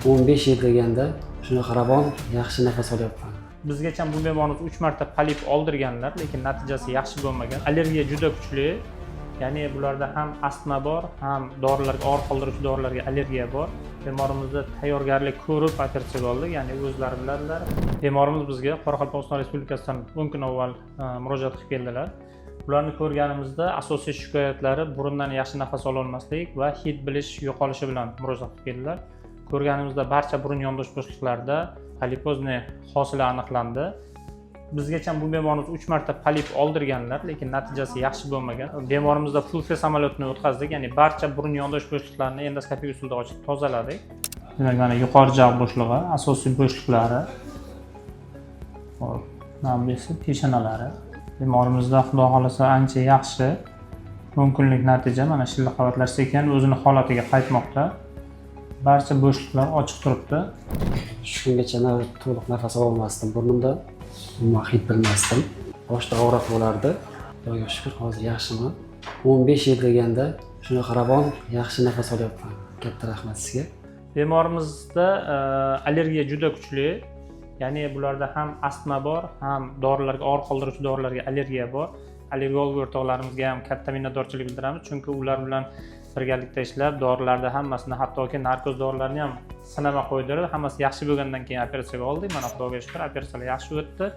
15 yil deganda shunaqa ravon, yaxshi nafas olyapman. Bizgacha bu bemorimiz 3 marta polip oldirganlar, lekin natijasi yaxshi bo'lmagan. Allergiya juda kuchli. Ya'ni bularda ham astma bor, ham dorilarga, og'riq qoldiruvchi dorilarga allergiya bor. Bemorimizda tayyorgarlik ko'rib operatsiyaga oldik, ya'ni o'zlari biladilar. Bemorimiz bizga Qoraqalpog'iston Respublikasidan 10 kun avval murojaat qilib keldilar. Ularni ko'rganimizda asosiy shikoyatlari burundan yaxshi nafas ola olmaslik va hid bilish yo'qolishi bilan murojaat qilib keldilar. Ko'rganimizda barcha burun yondosh bo'shliqlarida polipozniy hosila aniqlandi. Bizgacha bu bemorimiz 3 marta polip oldirganlar, lekin natijasi yaxshi bo'lmagan. Bemorimizda pulfe samolyotni o'tkazdik, ya'ni barcha burun yondosh bo'shliqlarini endoskopik usulda ochib tozaladik. Demak, mana yuqori jag' bo'shlig'i, asosiy bo'shliqlari, hop, nabisi, peshonalari. Bemorimizda xudo xolasa ancha yaxshi 10 kunlik natija, mana shilla qavatlar sekin o'zini holatiga qaytmoqda. Barcha bo'shliqlar ochiq turibdi. Shu kungacha to'liq nafas ola olmasdim burnimda. Umuman hid bilmasdim. Boshda og'riq bo'lardi. Xudoga shukr, hozir yaxshiman. 15 yil deganda shunaqa ravon, yaxshi nafas olyapman. Katta rahmat sizga. Bemorimizda allergiya juda kuchli. Ya'ni bularda ham astma bor, ham dorilarga, og'riq qoldiruvchi dorilarga allergiya bor. Allergolog o'rtoqlarimizga ham katta minnatdorchilik bildiramiz, chunki ular bilan birgalikda ishlab, dorilarni hammasini, hattoki narkoz dorilarini ham sinama qo'ydirib, hammasi yaxshi bo'lgandan keyin operatsiyaga oldik. Mana Xudoga shukr, operatsiyalar yaxshi o'tdi.